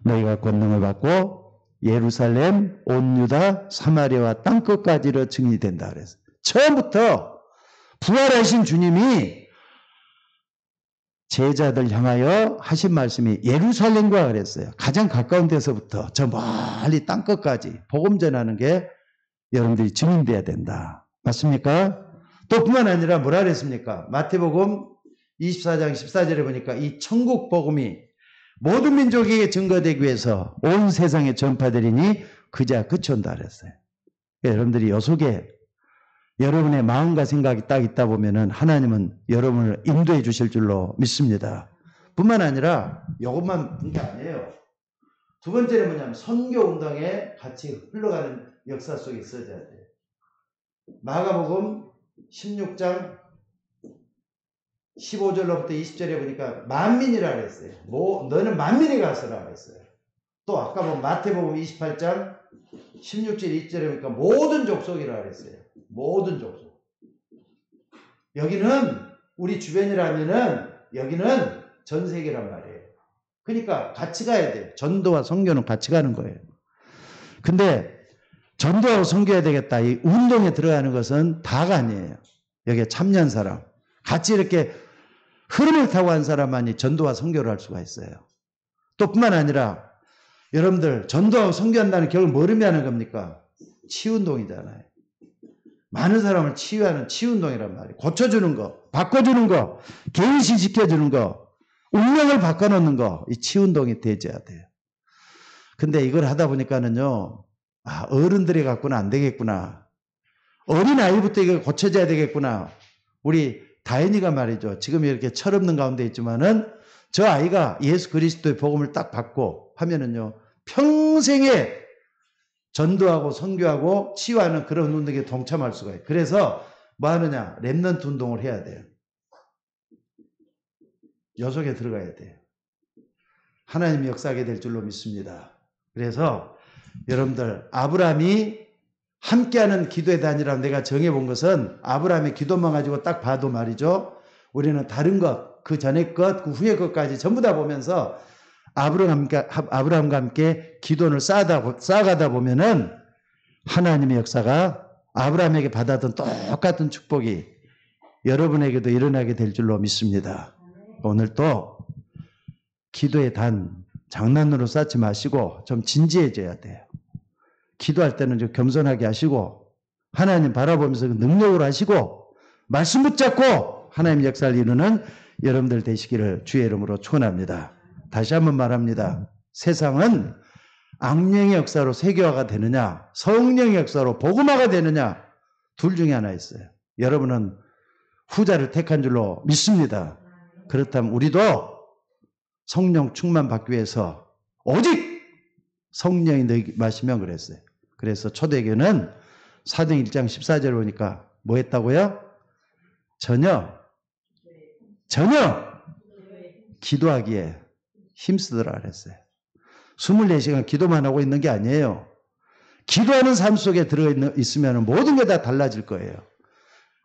너희가 권능을 받고 예루살렘, 온 유다, 사마리아와 땅끝까지로 증인이 된다 그랬어요. 처음부터 부활하신 주님이 제자들 향하여 하신 말씀이 예루살렘과 그랬어요. 가장 가까운 데서부터 저 멀리 땅끝까지 복음 전하는 게 여러분들이 증인돼야 된다. 맞습니까? 또 뿐만 아니라 뭐라 그랬습니까? 마태복음 24장 14절에 보니까 이 천국 복음이 모든 민족에게 증거되기 위해서 온 세상에 전파되리니 그제야 끝이 온다 그랬어요. 여러분들이 요 속에 여러분의 마음과 생각이 딱 있다 보면은 하나님은 여러분을 인도해 주실 줄로 믿습니다. 뿐만 아니라 이것만 본 게 아니에요. 두 번째는 뭐냐면 선교 운동에 같이 흘러가는 역사 속에 있어야 돼요. 마가복음 16장 15절로부터 20절에 보니까 만민이라 그랬어요. 너는 만민이 가서라 그랬어요. 또 아까 보면 마태복음 28장 16절 2절에 보니까 모든 족속이라 그랬어요. 모든 족속. 여기는 우리 주변이라면은 여기는 전 세계란 말이에요. 그러니까 같이 가야 돼요. 전도와 선교는 같이 가는 거예요. 근데 전도하고 선교해야 되겠다. 이 운동에 들어가는 것은 다가 아니에요. 여기에 참여한 사람. 같이 이렇게 흐름을 타고 한 사람만이 전도와 선교를 할 수가 있어요. 또 뿐만 아니라 여러분들 전도하고 선교한다는 결국 뭘 의미하는 겁니까? 치유운동이잖아요. 많은 사람을 치유하는 치유운동이란 말이에요. 고쳐주는 거, 바꿔주는 거, 개인시시켜주는 거, 운명을 바꿔놓는 거, 이 치유운동이 되어야 돼요. 근데 이걸 하다 보니까는요, 어른들이 갖고는 안 되겠구나. 어린아이부터 이거 고쳐져야 되겠구나. 우리 다현이가 말이죠. 지금 이렇게 철없는 가운데 있지만은 저 아이가 예수 그리스도의 복음을 딱 받고 하면은요, 평생에 전도하고 선교하고 치유하는 그런 운동에 동참할 수가 있어요. 그래서 뭐 하느냐? 렘넌트 운동을 해야 돼요. 요 속에 들어가야 돼요. 하나님이 역사하게 될 줄로 믿습니다. 그래서 여러분들 아브라함이 함께하는 기도의 단위라고 내가 정해본 것은 아브라함의 기도만 가지고 딱 봐도 말이죠. 우리는 다른 것, 그 전의 것, 그 후의 것까지 전부 다 보면서 아브라함과 함께 기도를 쌓아가다 보면은 하나님의 역사가 아브라함에게 받았던 똑같은 축복이 여러분에게도 일어나게 될 줄로 믿습니다. 오늘 또 기도의 단 장난으로 쌓지 마시고 좀 진지해져야 돼요. 기도할 때는 좀 겸손하게 하시고 하나님 바라보면서 능력으로 하시고 말씀 붙잡고 하나님 역사를 이루는 여러분들 되시기를 주의 이름으로 축원합니다. 다시 한번 말합니다. 세상은 악령의 역사로 세계화가 되느냐 성령의 역사로 복음화가 되느냐 둘 중에 하나 있어요. 여러분은 후자를 택한 줄로 믿습니다. 그렇다면 우리도 성령 충만 받기 위해서 오직 성령이 너희 마시면 그랬어요. 그래서 초대교회는 사도행 1장 14절 보니까 뭐 했다고요? 전혀 기도하기에 힘쓰더라 그랬어요. 24시간 기도만 하고 있는 게 아니에요. 기도하는 삶 속에 들어가 있으면 모든 게 다 달라질 거예요.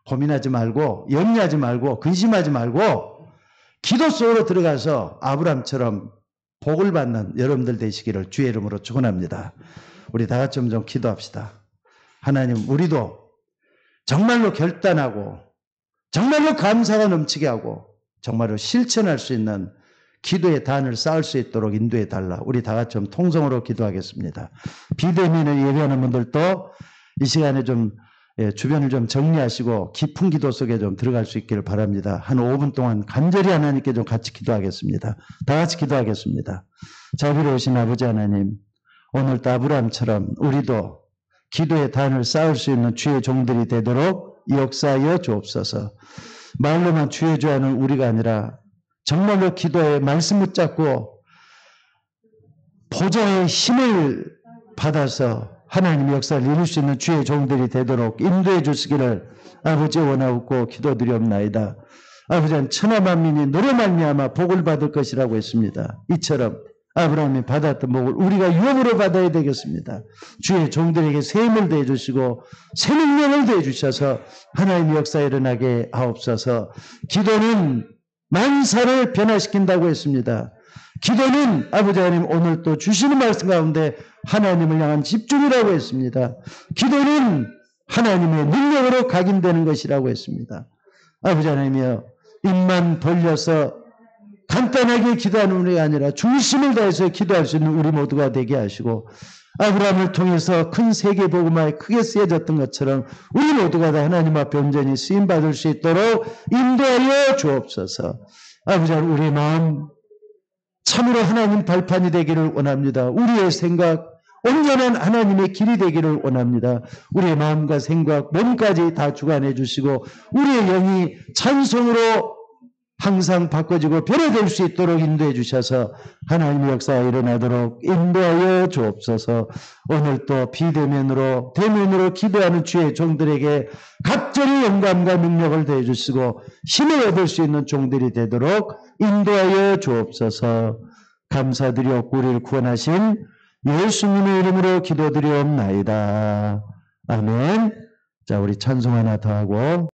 고민하지 말고 염려하지 말고 근심하지 말고 기도 속으로 들어가서 아브라함처럼 복을 받는 여러분들 되시기를 주의 이름으로 축원합니다. 우리 다 같이 좀 기도합시다. 하나님, 우리도 정말로 결단하고 정말로 감사가 넘치게 하고 정말로 실천할 수 있는 기도의 단을 쌓을 수 있도록 인도해 달라. 우리 다 같이 좀 통성으로 기도하겠습니다. 비대면을 예배하는 분들도 이 시간에 좀 주변을 좀 정리하시고 깊은 기도 속에 좀 들어갈 수 있기를 바랍니다. 한 5분 동안 간절히 하나님께 좀 같이 기도하겠습니다. 다 같이 기도하겠습니다. 자비로우신 아버지 하나님, 오늘도 아브라함처럼 우리도 기도의 단을 쌓을 수 있는 주의 종들이 되도록 역사하여 주옵소서. 말로만 주의 주하는 우리가 아니라 정말로 기도에 말씀 붙잡고 보좌의 힘을 받아서 하나님 역사를 이룰 수 있는 주의 종들이 되도록 인도해 주시기를 아버지 원하옵고 기도드리옵나이다. 아버지는 천하만민이 너로 말미암아 복을 받을 것이라고 했습니다. 이처럼 아브라함이 받았던 복을 우리가 유업으로 받아야 되겠습니다. 주의 종들에게 새 힘을 더해 주시고 새 능력을 더해 주셔서 하나님의 역사에 일어나게 하옵소서. 기도는 만사를 변화시킨다고 했습니다. 기도는 아버지 하나님 오늘 또 주시는 말씀 가운데 하나님을 향한 집중이라고 했습니다. 기도는 하나님의 능력으로 각인되는 것이라고 했습니다. 아버지 하나님이여, 입만 벌려서 간단하게 기도하는 우리가 아니라 중심을 다해서 기도할 수 있는 우리 모두가 되게 하시고, 아브라함을 통해서 큰 세계 복음화에 크게 쓰여졌던 것처럼 우리 모두가 다 하나님 앞에 온전히 쓰임받을 수 있도록 인도하여 주옵소서. 아버지 하나님, 우리의 마음 참으로 하나님 발판이 되기를 원합니다. 우리의 생각 온전한 하나님의 길이 되기를 원합니다. 우리의 마음과 생각, 몸까지 다 주관해 주시고 우리의 영이 찬송으로 항상 바꿔지고 변화될 수 있도록 인도해 주셔서 하나님의 역사가 일어나도록 인도하여 주옵소서. 오늘 또 비대면으로 대면으로 기도하는 주의 종들에게 갑절의 영감과 능력을 더해 주시고 힘을 얻을 수 있는 종들이 되도록 인도하여 주옵소서. 감사드리옵고 우리를 구원하신 예수님의 이름으로 기도드리옵나이다. 아멘. 자, 우리 찬송 하나 더 하고